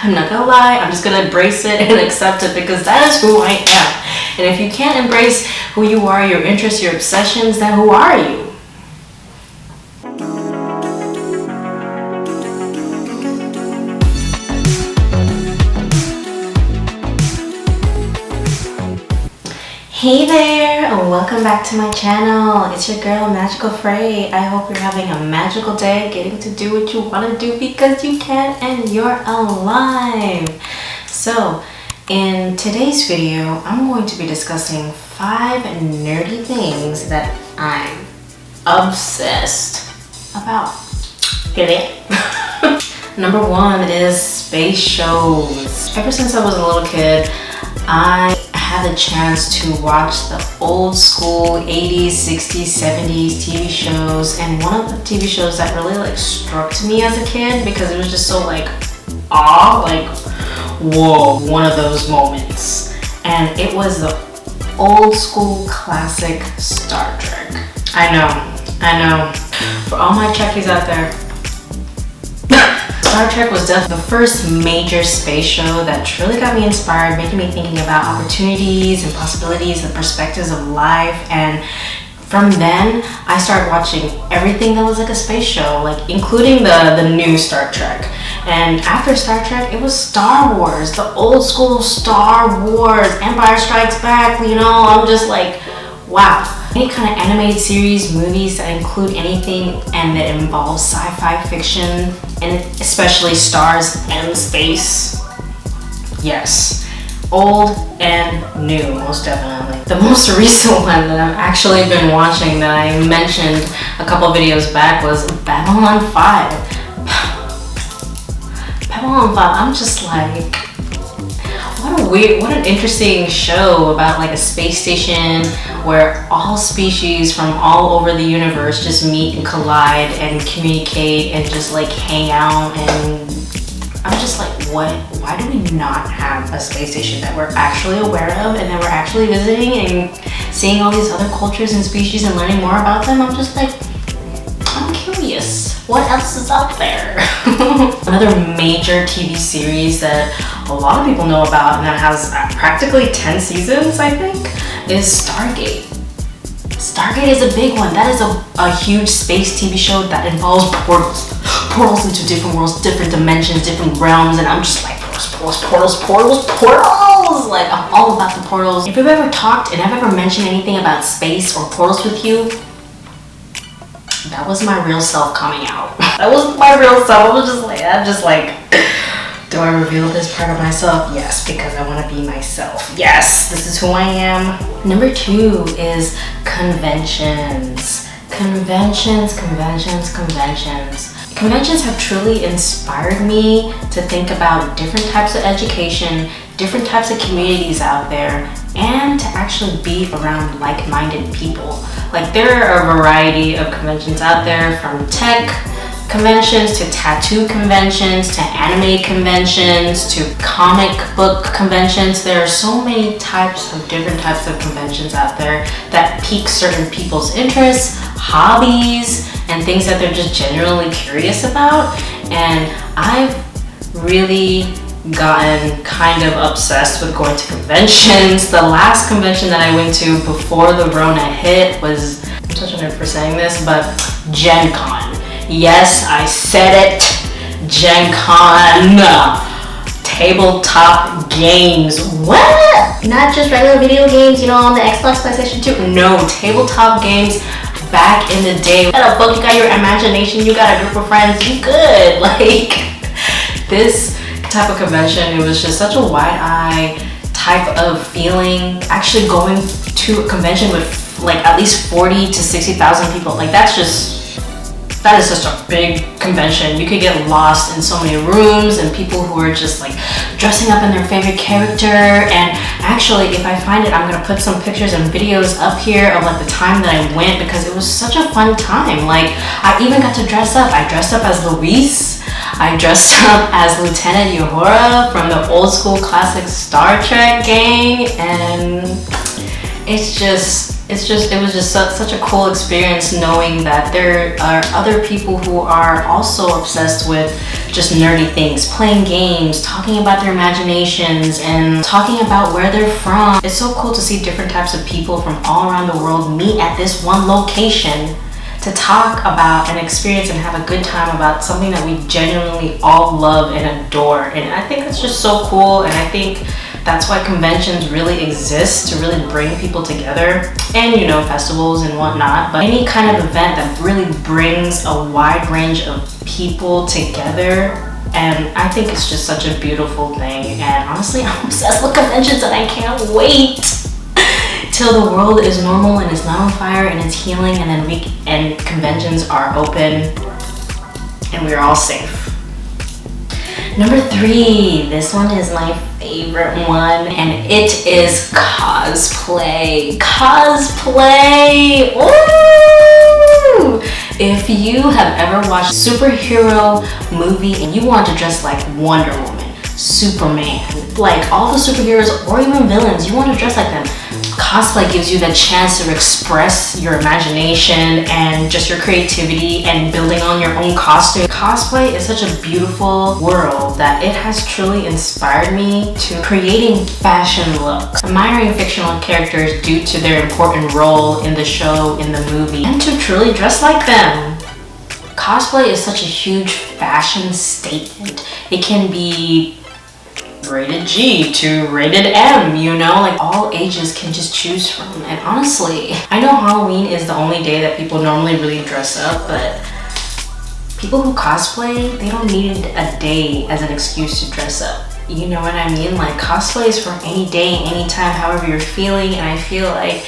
I'm not gonna lie, I'm just gonna embrace it and accept it because that is who I am. And if you can't embrace who you are, your interests, your obsessions, then who are you? Hey there, and welcome back to my channel. It's your girl Magical Frey. I hope you're having a magical day, getting to do what you want to do because you can and you're alive. So in today's video, I'm going to be discussing 5 nerdy things that I'm obsessed about. Number 1 is space shows. Ever since I was a little kid, I had the chance to watch the old school 80s, 60s, 70s TV shows, and one of the TV shows that really struck to me as a kid because it was just so whoa, one of those moments. And it was the old school classic Star Trek. I know. For all my Trekkies out there, Star Trek was definitely the first major space show that truly got me inspired, making me thinking about opportunities and possibilities and perspectives of life. And from then, I started watching everything that was like a space show, including the new Star Trek. And after Star Trek, it was Star Wars, the old school Star Wars, Empire Strikes Back. I'm just like, wow. Any kind of animated series, movies that include anything and that involves sci-fi fiction, and especially stars and space. Yes, old and new, most definitely. The most recent one that I've actually been watching that I mentioned a couple videos back was Babylon 5. Babylon 5, I'm just like, what an interesting show about a space station where all species from all over the universe just meet and collide and communicate and just hang out. And I'm just like, why do we not have a space station that we're actually aware of and that we're actually visiting and seeing all these other cultures and species and learning more about them? I'm just like, I'm curious. What else is out there? Another major TV series that a lot of people know about and that has practically 10 seasons, I think, is Stargate. Stargate is a big one. That is a huge space TV show that involves portals into different worlds, different dimensions, different realms, and I'm just like, portals. I'm all about the portals. If you've ever talked and I've ever mentioned anything about space or portals with you, that was my real self coming out. That was my real self. I'm just like, do I reveal this part of myself? Yes, because I want to be myself. Yes, this is who I am. Number 2 is conventions. Conventions have truly inspired me to think about different types of education, different types of communities out there, and to actually be around like-minded people. There are a variety of conventions out there, from tech conventions to tattoo conventions to anime conventions to comic book conventions. There are so many different types of conventions out there that pique certain people's interests, hobbies, and things that they're just genuinely curious about. And I've really gotten kind of obsessed with going to conventions. The last convention that I went to before the Rona hit was, I'm such a nerd for saying this, but Gen Con. Yes, I said it. Gen Con. Tabletop games. What? Not just regular video games, on the Xbox, PlayStation 2. No, tabletop games back in the day. You got a book, you got your imagination, you got a group of friends, you good. This type of convention, it was just such a wide-eye type of feeling. Actually going to a convention with at least 40 to 60,000 people, that is such a big convention. You could get lost in so many rooms and people who are just dressing up in their favorite character. And actually, if I find it, I'm gonna put some pictures and videos up here of the time that I went because it was such a fun time. I even got to dress up. I dressed up as Luis. I dressed up as Lieutenant Uhura from the old school classic Star Trek gang, and it was just such a cool experience knowing that there are other people who are also obsessed with just nerdy things, playing games, talking about their imaginations, and talking about where they're from. It's so cool to see different types of people from all around the world meet at this one location to talk about and experience and have a good time about something that we genuinely all love and adore. And I think it's just so cool, and I think that's why conventions really exist, to really bring people together, and you know, festivals and whatnot. But any kind of event that really brings a wide range of people together, and I think it's just such a beautiful thing. And honestly, I'm obsessed with conventions, and I can't wait till the world is normal and it's not on fire and it's healing, and then conventions are open and we're all safe. Number 3, this one is my favorite one, and it is cosplay. Cosplay! Ooh! If you have ever watched a superhero movie and you want to dress like Wonder Woman, Superman, like all the superheroes or even villains, you want to dress like them, cosplay gives you the chance to express your imagination and just your creativity and building on your own costume. Cosplay is such a beautiful world that it has truly inspired me to creating fashion looks, admiring fictional characters due to their important role in the show, in the movie, and to truly dress like them. Cosplay is such a huge fashion statement. It can be rated G to rated M, you know, like all ages can just choose from. And honestly, I know Halloween is the only day that people normally really dress up, but people who cosplay, they don't need a day as an excuse to dress up. You know what I mean? Like, cosplay is for any day, anytime, however you're feeling, and I feel like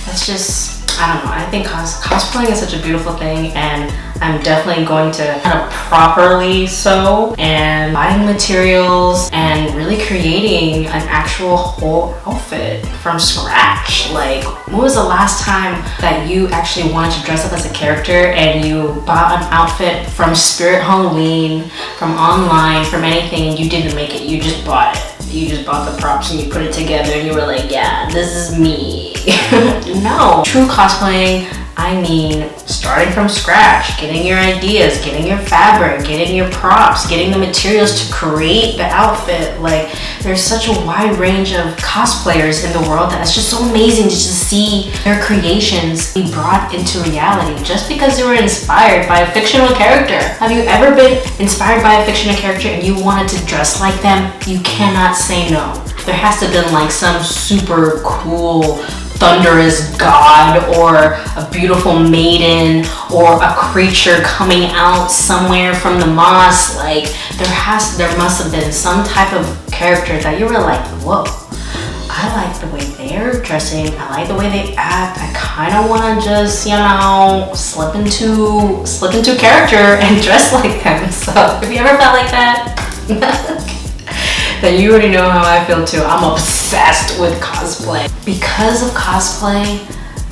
that's just, I don't know, I think cosplaying is such a beautiful thing, and I'm definitely going to kind of properly sew and buying materials and really creating an actual whole outfit from scratch. Like, when was the last time that you actually wanted to dress up as a character and you bought an outfit from Spirit Halloween, from online, from anything, and you didn't make it, you just bought it? You just bought the props and you put it together and you were like, yeah, this is me. No. True cosplaying, I mean starting from scratch, getting your ideas, getting your fabric, getting your props, getting the materials to create the outfit. Like, there's such a wide range of cosplayers in the world that it's just so amazing to just see their creations be brought into reality just because they were inspired by a fictional character. Have you ever been inspired by a fictional character and you wanted to dress like them? You cannot say no. There has to have been like some super cool thunderous god or a beautiful maiden or a creature coming out somewhere from the moss. Like, there must have been some type of character that you were like, whoa, I like the way they're dressing, I like the way they act, I kind of want to just, you know, slip into character and dress like them. So have you ever felt like that? Then you already know how I feel too. I'm obsessed with cosplay. Because of cosplay,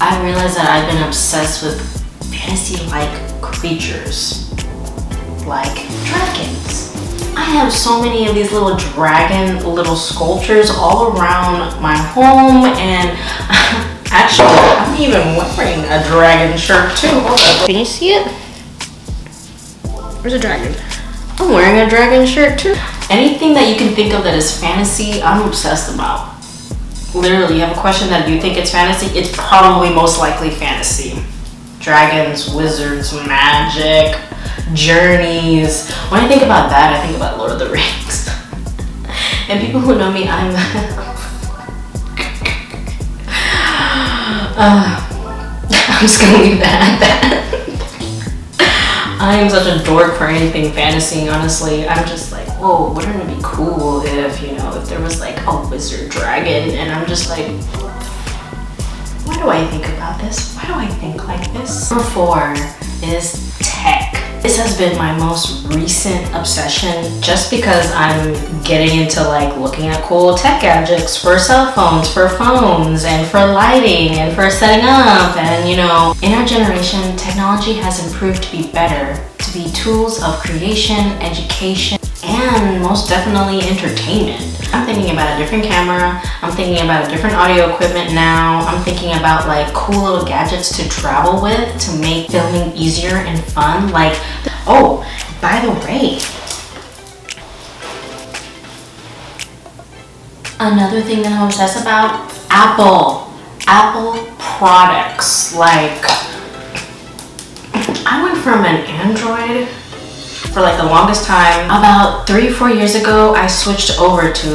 I realized that I've been obsessed with fantasy-like creatures, like dragons. I have so many of these little sculptures all around my home, and actually, I'm even wearing a dragon shirt too. Hold up. Can you see it? Where's a dragon? I'm wearing a dragon shirt too. Anything that you can think of that is fantasy, I'm obsessed about. Literally, you have a question that you think it's fantasy, it's probably most likely fantasy. Dragons, wizards, magic, journeys. When I think about that, I think about Lord of the Rings. And people who know me, I'm just gonna leave that at that. I am such a dork for anything fantasy, honestly. I'm just like, whoa, wouldn't it be cool if, you know, if there was like a wizard dragon, and I'm just like, why do I think about this? Why do I think like this? Number 4 is tech. This has been my most recent obsession just because I'm getting into like looking at cool tech gadgets for cell phones, for phones, and for lighting, and for setting up. And you know, in our generation, technology has improved to be better, to be tools of creation, education, and most definitely entertainment. I'm thinking about a different camera, I'm thinking about a different audio equipment now, I'm thinking about like cool little gadgets to travel with to make filming easier and fun. Like, oh, by the way, Another thing that I'm obsessed about, Apple products. Like, I went from an Android for like the longest time. About 3-4 years ago, I switched over to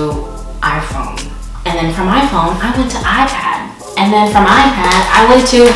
iPhone. And then from iPhone, I went to iPad. And then from iPad, I went to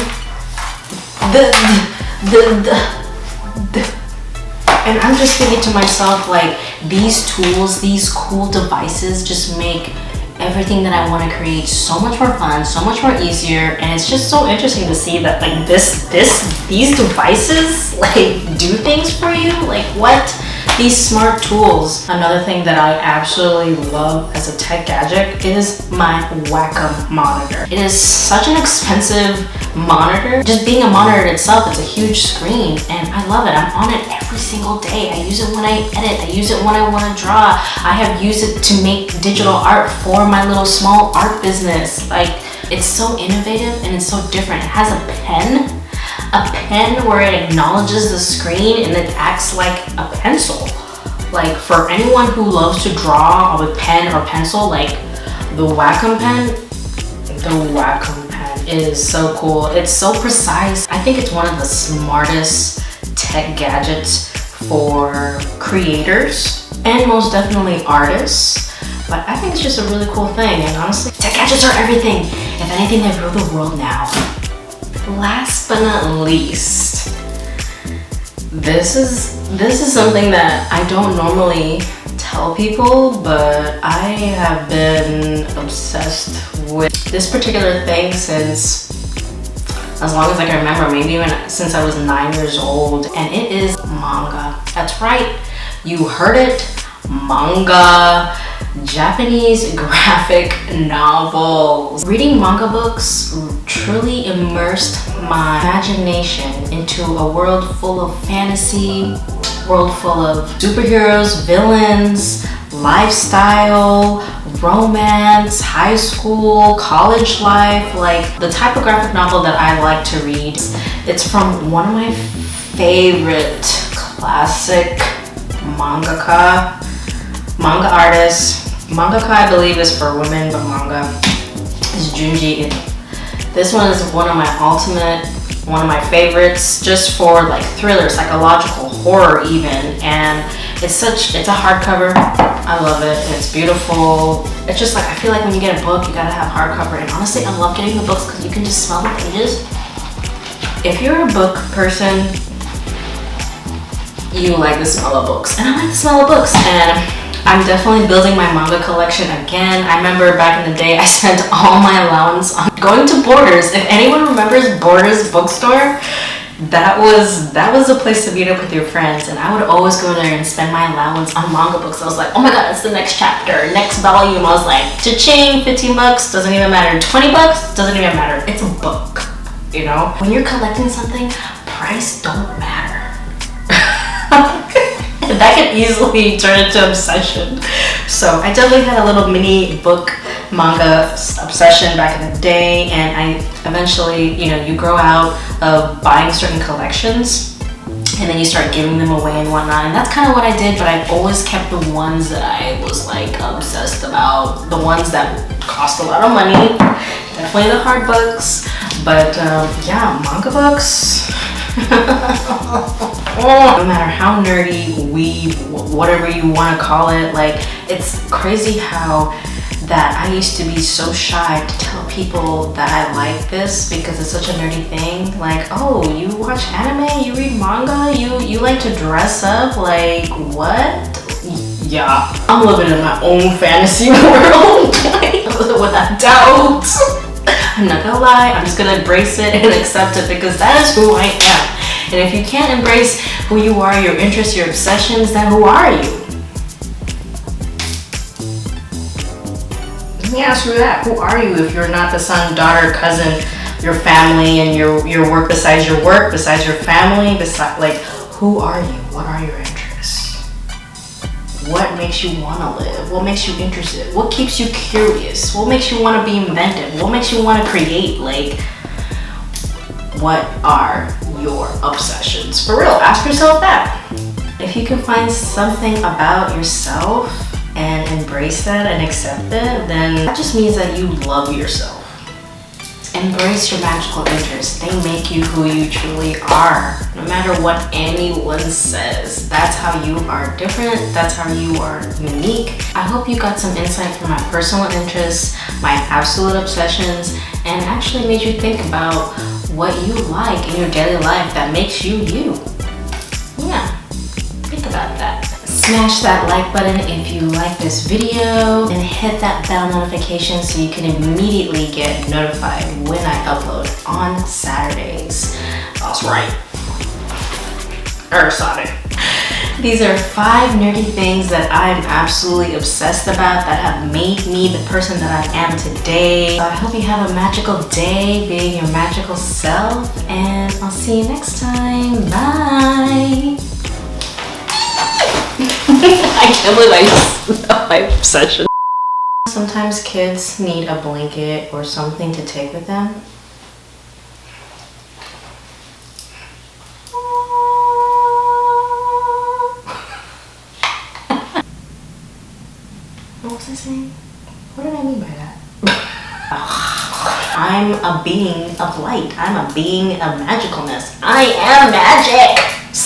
and I'm just thinking to myself, like, these tools, these cool devices just make everything that I want to create so much more fun, so much more easier. And it's just so interesting to see that, like, these devices, like, do things for you. Like, what? These smart tools. Another thing that I absolutely love as a tech gadget is my Wacom monitor. It is such an expensive monitor. Just being a monitor itself, it's a huge screen, and I love it. I'm on it every single day. I use it when I edit. I use it when I want to draw. I have used it to make digital art for my little small art business. Like, it's so innovative and it's so different. It has a pen where it acknowledges the screen and it acts like a pencil. Like, for anyone who loves to draw with pen or pencil, like, the Wacom pen is so cool. It's so precise. I think it's one of the smartest tech gadgets for creators and most definitely artists. But I think it's just a really cool thing, and honestly, tech gadgets are everything. If anything, they rule the world now. Last but not least, this is something that I don't normally tell people, but I have been obsessed with this particular thing since as long as I can remember, maybe even since I was 9 years old, and it is manga. That's right, you heard it, manga. Japanese graphic novels. Reading manga books truly immersed my imagination into a world full of fantasy, world full of superheroes, villains, lifestyle, romance, high school, college life. Like, the type of graphic novel that I like to read, it's from one of my favorite classic manga artists. Mangaka, I believe, is for women, but manga is Junji Ito. This one is one of my favorites, just for like thriller, psychological horror even, and it's a hardcover. I love it, and it's beautiful. It's just like, I feel like when you get a book, you gotta have hardcover, and honestly, I love getting the books because you can just smell the pages. If you're a book person, you like the smell of books, and I like the smell of books, and I'm definitely building my manga collection again. I remember back in the day, I spent all my allowance on going to Borders. If anyone remembers Borders bookstore, that was the place to meet up with your friends, and I would always go there and spend my allowance on manga books. I was like, oh my god, it's the next chapter, next volume. I was like, cha-ching, 15 bucks, doesn't even matter. 20 bucks, doesn't even matter. It's a book, you know? When you're collecting something, price don't matter. That can easily turn into obsession. So I definitely had a little mini book manga obsession back in the day, and I eventually, you grow out of buying certain collections and then you start giving them away and whatnot, and that's kind of what I did. But I always kept the ones that I was like obsessed about, the ones that cost a lot of money, definitely the hard books. But yeah, manga books. No matter how nerdy, weeb, whatever you want to call it, like, it's crazy how that I used to be so shy to tell people that I like this because it's such a nerdy thing. Like, oh, you watch anime, you read manga, you like to dress up, like, what? Yeah, I'm living in my own fantasy world, without doubt. I'm not gonna lie, I'm just gonna embrace it and accept it because that is who I am. And if you can't embrace who you are, your interests, your obsessions, then who are you? Let me ask you that. Who are you if you're not the son, daughter, cousin, your family, and your work besides your work, besides your family, like, who are you? What are your interests? What makes you want to live? What makes you interested? What keeps you curious? What makes you want to be inventive? What makes you want to create? Like, what are your obsessions? For real, ask yourself that. If you can find something about yourself and and embrace that and accept it, then that just means that you love yourself. Embrace your magical interests. They make you who you truly are. No matter what anyone says, that's how you are different. That's how you are unique. I hope you got some insight from my personal interests, my absolute obsessions, and actually made you think about what you like in your daily life that makes you you. Yeah, think about that. Smash that like button if you like this video, and hit that bell notification so you can immediately get notified when I upload on Saturdays. That's right. Sunday. These are 5 nerdy things that I'm absolutely obsessed about that have made me the person that I am today. I hope you have a magical day being your magical self, and I'll see you next time. Bye. I can't believe I just know my obsession. Sometimes kids need a blanket or something to take with them. What was I saying? What did I mean by that? I'm a being of light. I'm a being of magicalness. I am magic!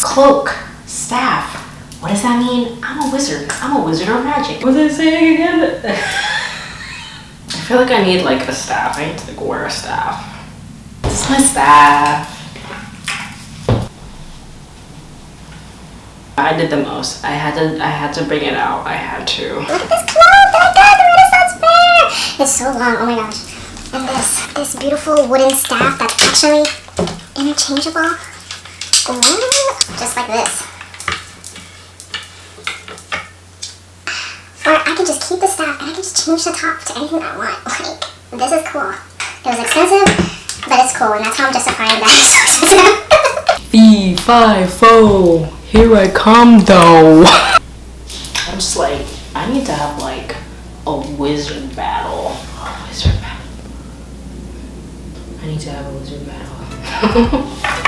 Cloak, staff. What does that mean? I'm a wizard. I'm a wizard of magic. What was I saying again? I feel like I need like a staff. I need to like wear a staff. This is my staff. I did the most. I had to bring it out. I had to. Look at this cloak that I got at the Renaissance Fair! It's so long, oh my gosh. And this beautiful wooden staff that's actually interchangeable. Ooh, just like this. Or I can just keep the staff and I can just change the top to anything I want. Like, this is cool. It was expensive, but it's cool, and that's how I'm justifying that. Fee, fi, fo, here I come though. I'm just like, I need to have like a wizard battle. A wizard battle. I need to have a wizard battle.